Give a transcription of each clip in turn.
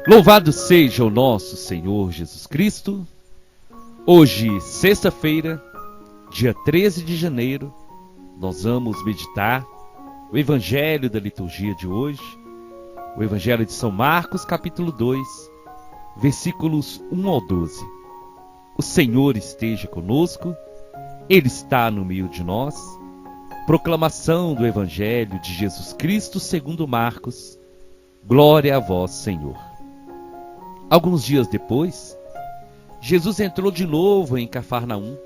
Louvado seja o nosso Senhor Jesus Cristo. Hoje, sexta-feira, dia 13 de janeiro, nós vamos meditar o Evangelho da liturgia de hoje, o Evangelho de São Marcos, capítulo 2, versículos 1 ao 12. O Senhor esteja conosco, Ele está no meio de nós. Proclamação do Evangelho de Jesus Cristo segundo Marcos. Glória a vós, Senhor. Alguns dias depois, Jesus entrou de novo em Cafarnaum.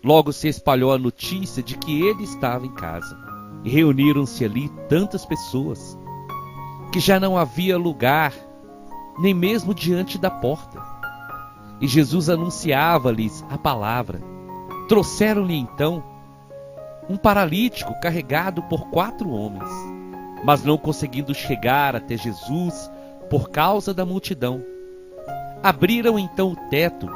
Logo se espalhou a notícia de que ele estava em casa. E reuniram-se ali tantas pessoas, que já não havia lugar, nem mesmo diante da porta. E Jesus anunciava-lhes a palavra. Trouxeram-lhe então um paralítico carregado por 4 homens. Mas não conseguindo chegar até Jesus por causa da multidão, abriram então o teto,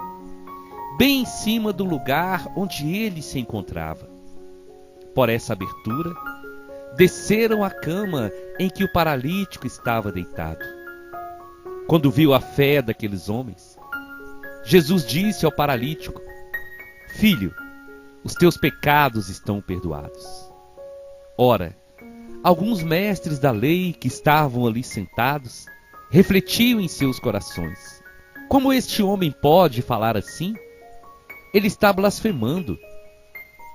bem em cima do lugar onde ele se encontrava. Por essa abertura, desceram a cama em que o paralítico estava deitado. Quando viu a fé daqueles homens, Jesus disse ao paralítico: Filho, os teus pecados estão perdoados. Ora, alguns mestres da lei que estavam ali sentados refletiam em seus corações: como este homem pode falar assim? Ele está blasfemando.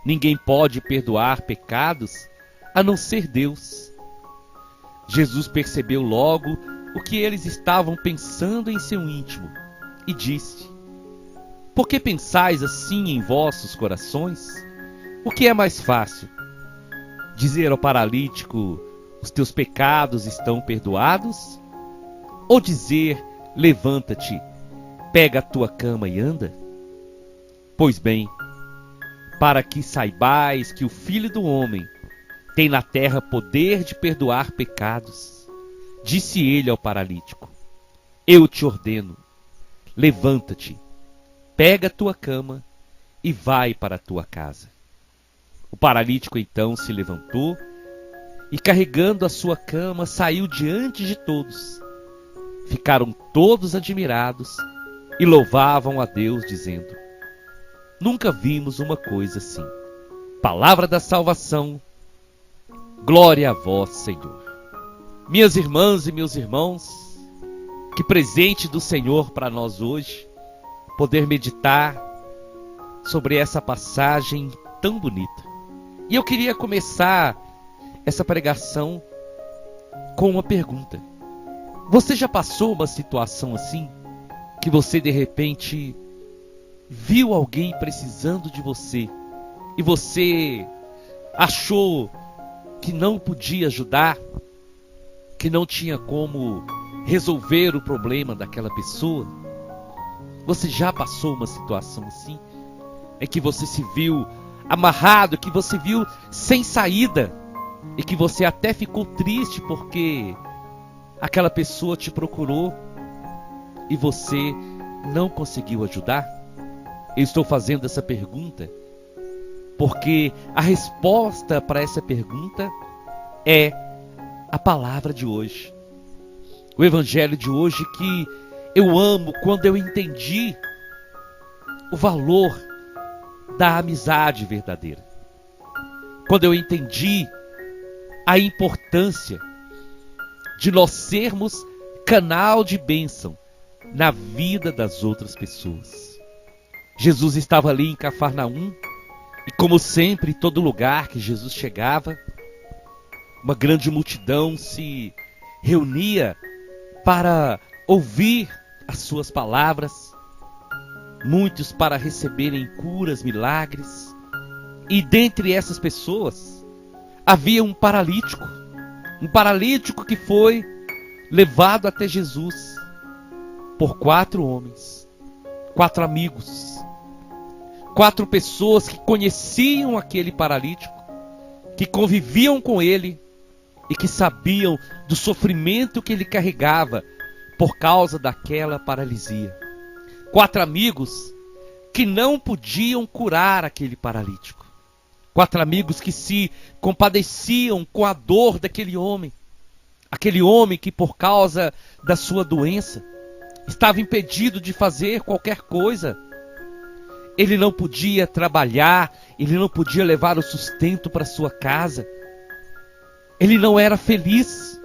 Ninguém pode perdoar pecados a não ser Deus. Jesus percebeu logo o que eles estavam pensando em seu íntimo e disse: Por que pensais assim em vossos corações? O que é mais fácil? Dizer ao paralítico: os teus pecados estão perdoados? Ou dizer: levanta-te, pega a tua cama e anda? Pois bem, para que saibais que o Filho do Homem tem na terra poder de perdoar pecados, disse ele ao paralítico: eu te ordeno, levanta-te, pega a tua cama e vai para a tua casa. O paralítico então se levantou e, carregando a sua cama, saiu diante de todos. Ficaram todos admirados e louvavam a Deus, dizendo: nunca vimos uma coisa assim. Palavra da salvação. Glória a vós, Senhor. Minhas irmãs e meus irmãos, que presente do Senhor para nós hoje, poder meditar sobre essa passagem tão bonita. E eu queria começar essa pregação com uma pergunta. Você já passou uma situação assim, que você de repente viu alguém precisando de você e você achou que não podia ajudar, que não tinha como resolver o problema daquela pessoa? Você já passou uma situação assim, em que você se viu amarrado, que você viu sem saída e que você até ficou triste porque aquela pessoa te procurou e você não conseguiu ajudar? Eu estou fazendo essa pergunta porque a resposta para essa pergunta é a palavra de hoje. O Evangelho de hoje que eu amo quando eu entendi o valor da amizade verdadeira. Quando eu entendi a importância de nós sermos canal de bênção na vida das outras pessoas. Jesus estava ali em Cafarnaum e, como sempre, em todo lugar que Jesus chegava, uma grande multidão se reunia para ouvir as suas palavras, muitos para receberem curas, milagres. E dentre essas pessoas havia um paralítico que foi levado até Jesus por 4 homens, 4 amigos, 4 pessoas que conheciam aquele paralítico, que conviviam com ele e que sabiam do sofrimento que ele carregava por causa daquela paralisia. 4 amigos que não podiam curar aquele paralítico. 4 amigos que se compadeciam com a dor daquele homem. Aquele homem que, por causa da sua doença, estava impedido de fazer qualquer coisa. Ele não podia trabalhar, ele não podia levar o sustento para sua casa. Ele não era feliz.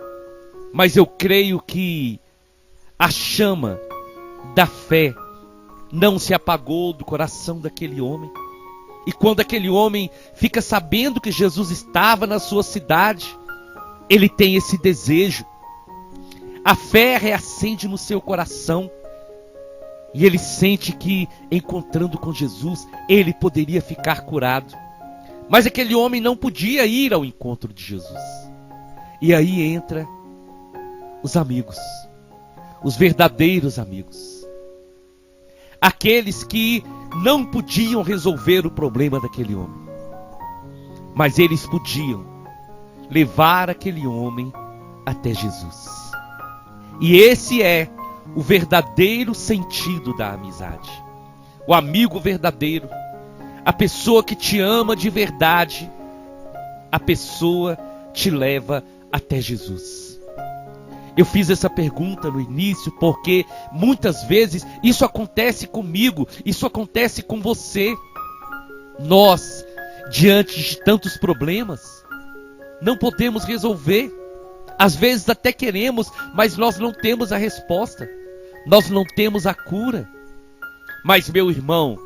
Mas eu creio que a chama da fé não se apagou do coração daquele homem. E quando aquele homem fica sabendo que Jesus estava na sua cidade, ele tem esse desejo. A fé reacende no seu coração. E ele sente que, encontrando com Jesus, ele poderia ficar curado. Mas aquele homem não podia ir ao encontro de Jesus. E aí entra os amigos, os verdadeiros amigos. Aqueles que não podiam resolver o problema daquele homem. Mas eles podiam levar aquele homem até Jesus. E esse é o verdadeiro sentido da amizade. O amigo verdadeiro, a pessoa que te ama de verdade, a pessoa te leva até Jesus. Eu fiz essa pergunta no início porque muitas vezes isso acontece comigo, isso acontece com você. Nós, diante de tantos problemas, não podemos resolver. Às vezes até queremos, mas nós não temos a resposta. Nós não temos a cura. Mas meu irmão,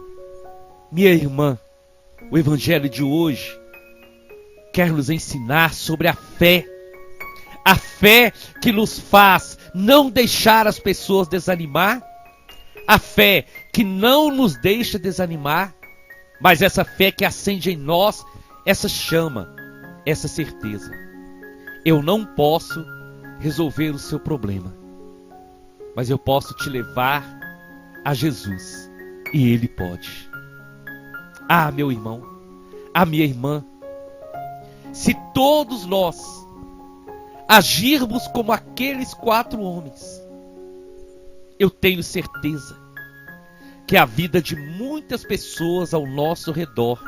minha irmã, o evangelho de hoje quer nos ensinar sobre a fé. A fé que nos faz não deixar as pessoas desanimar. A fé que não nos deixa desanimar. Mas essa fé que acende em nós essa chama, essa certeza. Eu não posso resolver o seu problema, mas eu posso te levar a Jesus, e Ele pode. Ah, meu irmão, a minha irmã, se todos nós agirmos como aqueles 4 homens, eu tenho certeza que a vida de muitas pessoas ao nosso redor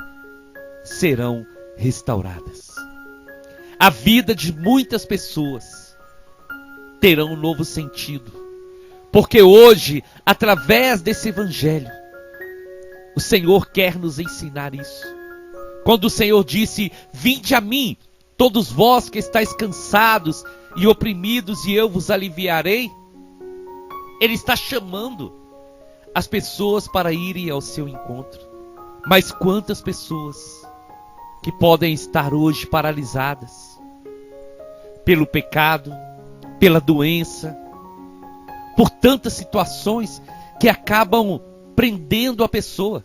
serão restauradas. A vida de muitas pessoas terá um novo sentido. Porque hoje, através desse evangelho, o Senhor quer nos ensinar isso. Quando o Senhor disse: vinde a mim, todos vós que estáis cansados e oprimidos, e eu vos aliviarei. Ele está chamando as pessoas para irem ao seu encontro. Mas quantas pessoas que podem estar hoje paralisadas pelo pecado, pela doença, por tantas situações que acabam prendendo a pessoa,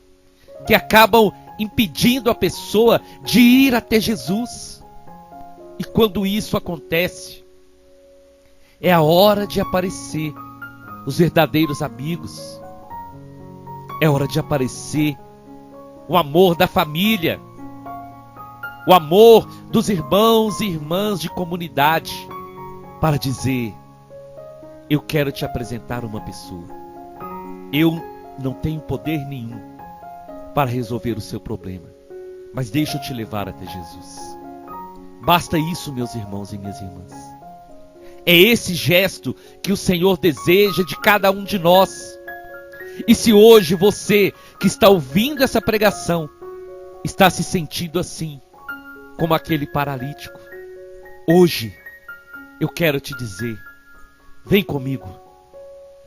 que acabam impedindo a pessoa de ir até Jesus. E quando isso acontece, é a hora de aparecer os verdadeiros amigos, é hora de aparecer o amor da família, o amor dos irmãos e irmãs de comunidade, para dizer: eu quero te apresentar uma pessoa. Eu não tenho poder nenhum para resolver o seu problema, mas deixa eu te levar até Jesus. Basta isso, meus irmãos e minhas irmãs. É esse gesto que o Senhor deseja de cada um de nós. E se hoje você que está ouvindo essa pregação está se sentindo assim, como aquele paralítico, hoje eu quero te dizer: vem comigo.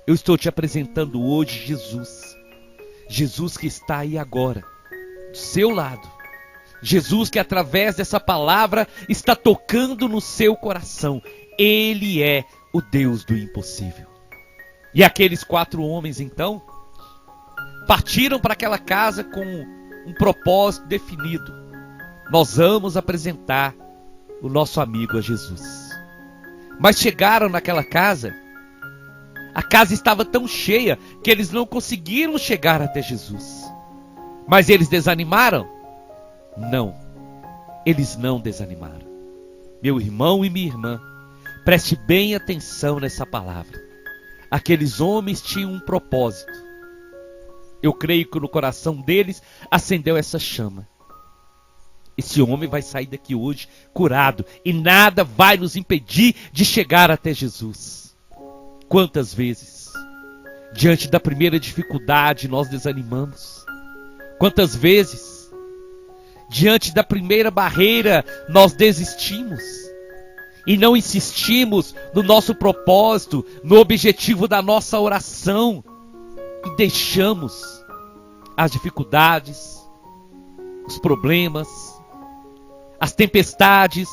Eu estou te apresentando hoje Jesus. Jesus que está aí agora, do seu lado. Jesus que através dessa palavra está tocando no seu coração. Ele é o Deus do impossível. E aqueles 4 homens então partiram para aquela casa com um propósito definido: nós vamos apresentar o nosso amigo a Jesus. Mas chegaram naquela casa, a casa estava tão cheia que eles não conseguiram chegar até Jesus. Mas eles desanimaram? Não, eles não desanimaram. Meu irmão e minha irmã, preste bem atenção nessa palavra. Aqueles homens tinham um propósito. Eu creio que no coração deles acendeu essa chama. Esse homem vai sair daqui hoje curado, e nada vai nos impedir de chegar até Jesus. Quantas vezes Diante da primeira dificuldade, nós desanimamos. Quantas vezes, diante da primeira barreira, nós desistimos e não insistimos no nosso propósito, no objetivo da nossa oração, e deixamos as dificuldades, os problemas, as tempestades,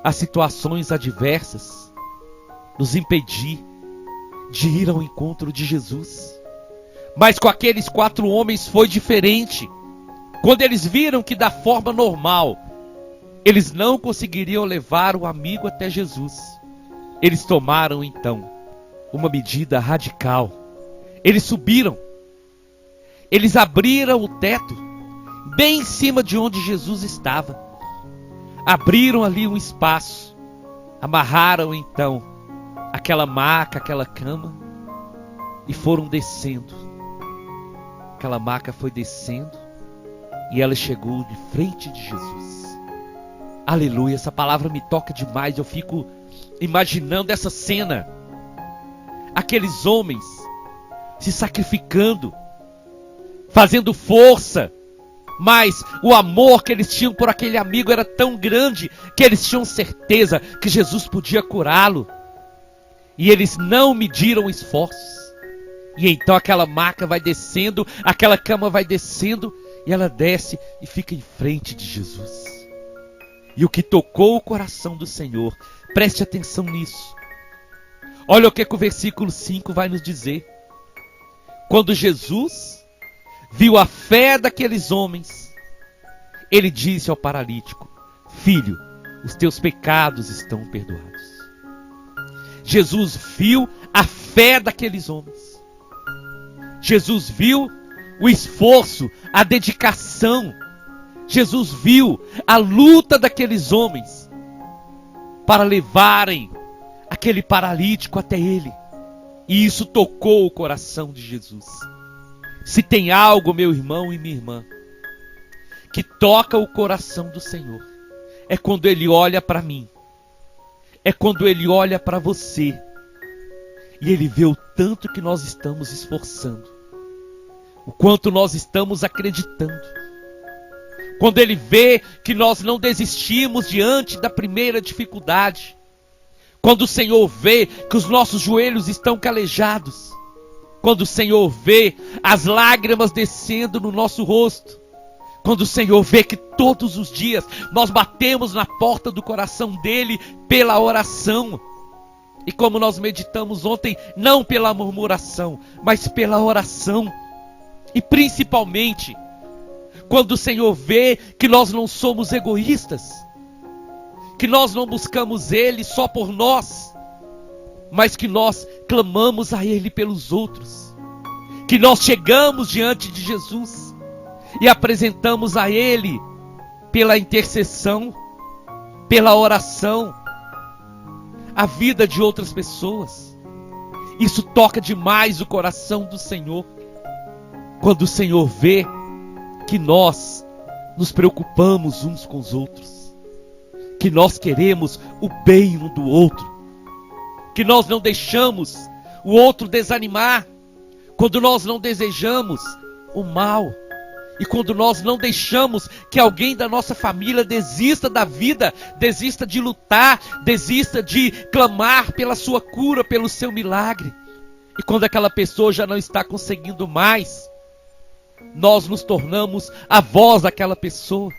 as situações adversas nos impedir de ir ao encontro de Jesus. Mas com aqueles 4 homens foi diferente. Quando eles viram que da forma normal eles não conseguiriam levar o amigo até Jesus, eles tomaram então uma medida radical. Eles subiram, eles abriram o teto bem em cima de onde Jesus estava, abriram ali um espaço, amarraram então aquela maca, aquela cama, e foram descendo. Aquela maca foi descendo e ela chegou de frente de Jesus. Aleluia, essa palavra me toca demais. Eu fico imaginando essa cena, aqueles homens se sacrificando, fazendo força, mas o amor que eles tinham por aquele amigo era tão grande que eles tinham certeza que Jesus podia curá-lo. E eles não mediram esforços. E então aquela maca vai descendo, aquela cama vai descendo, e ela desce e fica em frente de Jesus. E o que tocou o coração do Senhor, preste atenção nisso. Olha o que o versículo 5 vai nos dizer. Quando Jesus viu a fé daqueles homens, ele disse ao paralítico: filho, os teus pecados estão perdoados. Jesus viu a fé daqueles homens. Jesus viu o esforço, a dedicação. Jesus viu a luta daqueles homens para levarem aquele paralítico até ele. E isso tocou o coração de Jesus. Se tem algo, meu irmão e minha irmã, que toca o coração do Senhor, é quando Ele olha para mim, é quando Ele olha para você, e Ele vê o tanto que nós estamos esforçando, o quanto nós estamos acreditando. Quando Ele vê que nós não desistimos diante da primeira dificuldade. Quando o Senhor vê que os nossos joelhos estão calejados. Quando o Senhor vê as lágrimas descendo no nosso rosto. Quando o Senhor vê que todos os dias nós batemos na porta do coração dEle pela oração. E como nós meditamos ontem, não pela murmuração, mas pela oração. E principalmente, quando o Senhor vê que nós não somos egoístas, que nós não buscamos Ele só por nós, mas que nós clamamos a Ele pelos outros, que nós chegamos diante de Jesus e apresentamos a Ele pela intercessão, pela oração, a vida de outras pessoas. Isso toca demais o coração do Senhor. Quando o Senhor vê que nós nos preocupamos uns com os outros, que nós queremos o bem um do outro, que nós não deixamos o outro desanimar, quando nós não desejamos o mal, e quando nós não deixamos que alguém da nossa família desista da vida, desista de lutar, desista de clamar pela sua cura, pelo seu milagre, e quando aquela pessoa já não está conseguindo mais, nós nos tornamos a voz daquela pessoa,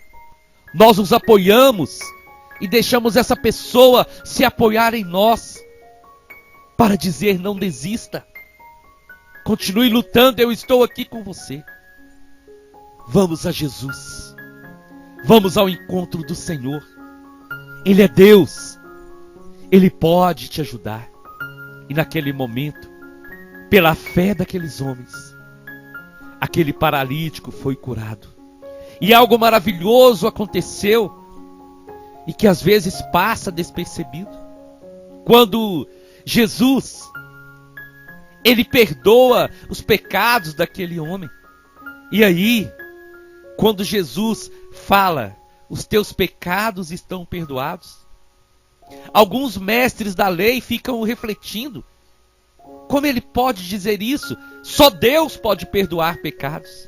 nós nos apoiamos e deixamos essa pessoa se apoiar em nós, para dizer: não desista, continue lutando, eu estou aqui com você. Vamos a Jesus, vamos ao encontro do Senhor. Ele é Deus, Ele pode te ajudar. E naquele momento, pela fé daqueles homens, aquele paralítico foi curado. E algo maravilhoso aconteceu, e que às vezes passa despercebido. Quando Jesus, Ele perdoa os pecados daquele homem. E aí, quando Jesus fala: os teus pecados estão perdoados, alguns mestres da lei ficam refletindo: Como ele pode dizer isso? Só Deus pode perdoar pecados.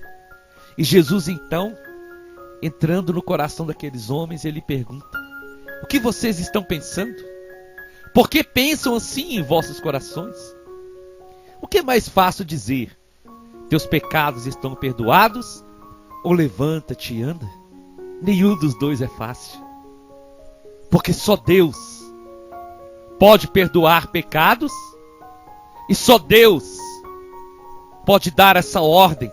E Jesus então, entrando no coração daqueles homens, ele pergunta: o que vocês estão pensando? Por que pensam assim em vossos corações? O que é mais fácil dizer? Teus pecados estão perdoados? Ou levanta-te e anda? Nenhum dos dois é fácil. Porque só Deus pode perdoar pecados, e só Deus pode dar essa ordem: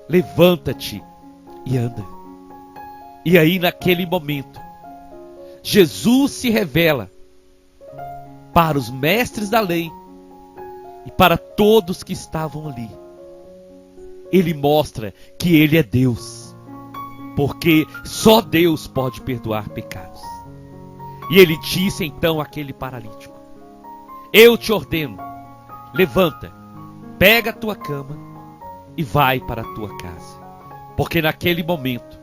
levanta-te e anda. E aí, naquele momento, Jesus se revela para os mestres da lei e para todos que estavam ali. Ele mostra que ele é Deus, porque só Deus pode perdoar pecados. E ele disse então àquele paralítico: eu te ordeno, levanta, pega a tua cama e vai para a tua casa. Porque naquele momento,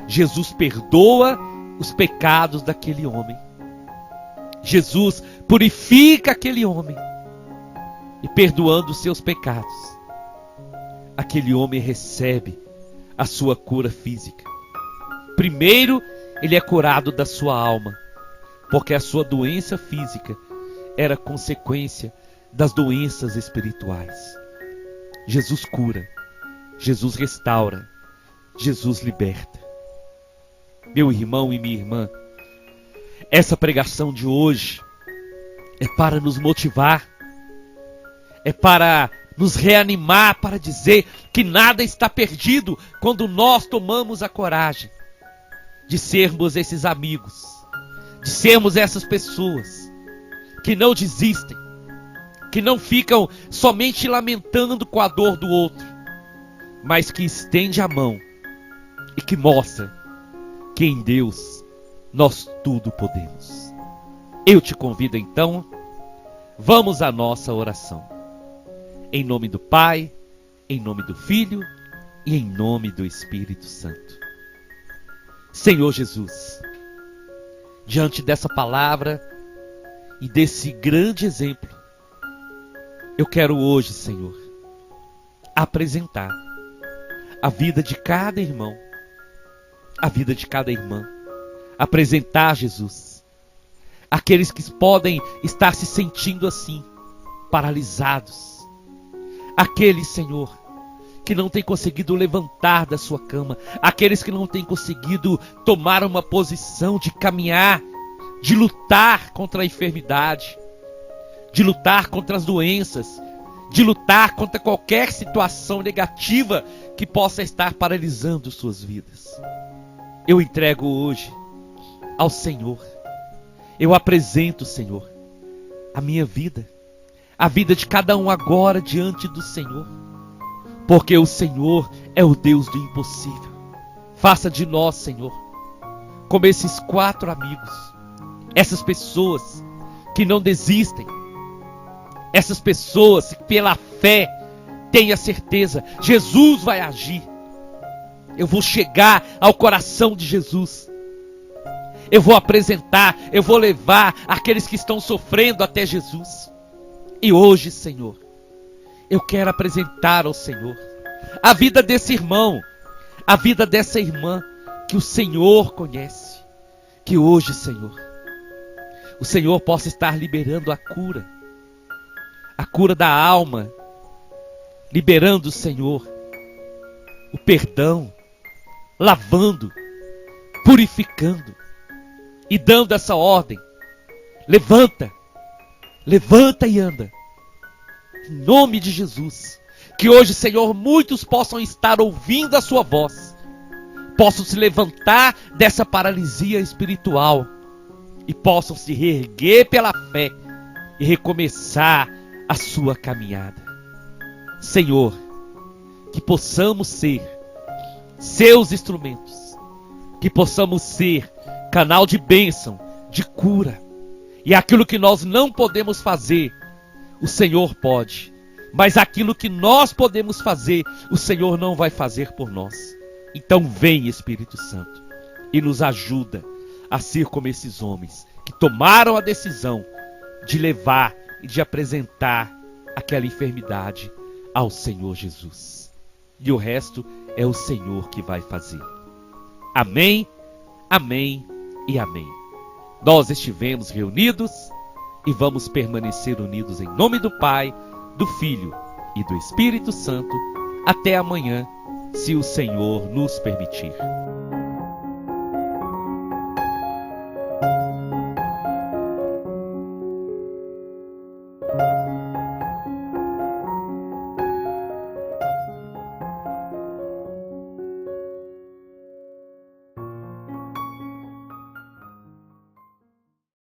Jesus perdoa os pecados daquele homem. Jesus purifica aquele homem. E perdoando os seus pecados, aquele homem recebe a sua cura física. Primeiro, ele é curado da sua alma, porque a sua doença física era consequência das doenças espirituais. Jesus cura, Jesus restaura, Jesus liberta. Meu irmão e minha irmã, essa pregação de hoje é para nos motivar, é para nos reanimar, para dizer que nada está perdido quando nós tomamos a coragem de sermos esses amigos, de sermos essas pessoas que não desistem, que não ficam somente lamentando com a dor do outro, mas que estende a mão e que mostra que em Deus nós tudo podemos. Eu te convido então, vamos à nossa oração. Em nome do Pai, em nome do Filho e em nome do Espírito Santo. Senhor Jesus, diante dessa palavra e desse grande exemplo, eu quero hoje, Senhor, apresentar a vida de cada irmão, a vida de cada irmã. Apresentar, Jesus, aqueles que podem estar se sentindo assim, paralisados. Aqueles, Senhor, que não têm conseguido levantar da sua cama. Aqueles que não têm conseguido tomar uma posição de caminhar, de lutar contra a enfermidade, de lutar contra as doenças, de lutar contra qualquer situação negativa que possa estar paralisando suas vidas. Eu entrego hoje ao Senhor. Eu apresento, Senhor, a minha vida, a vida de cada um agora diante do Senhor, porque o Senhor é o Deus do impossível. Faça de nós, Senhor, como esses 4 amigos, essas pessoas que não desistem, essas pessoas que pela fé têm a certeza, Jesus vai agir. Eu vou chegar ao coração de Jesus. Eu vou apresentar, eu vou levar aqueles que estão sofrendo até Jesus. E hoje, Senhor, eu quero apresentar ao Senhor a vida desse irmão, a vida dessa irmã que o Senhor conhece. Que hoje, Senhor, o Senhor possa estar liberando a cura da alma, liberando, Senhor, o perdão, lavando, purificando e dando essa ordem: levanta, levanta e anda. Em nome de Jesus, que hoje, Senhor, muitos possam estar ouvindo a sua voz, possam se levantar dessa paralisia espiritual e possam se reerguer pela fé e recomeçar a sua caminhada. Senhor, que possamos ser seus instrumentos, que possamos ser canal de bênção, de cura, e aquilo que nós não podemos fazer, o Senhor pode, mas aquilo que nós podemos fazer, o Senhor não vai fazer por nós. Então vem, Espírito Santo, e nos ajuda a ser como esses homens que tomaram a decisão de levar e de apresentar aquela enfermidade ao Senhor Jesus. E o resto é o Senhor que vai fazer. Amém, amém e amém. Nós estivemos reunidos e vamos permanecer unidos em nome do Pai, do Filho e do Espírito Santo até amanhã, se o Senhor nos permitir.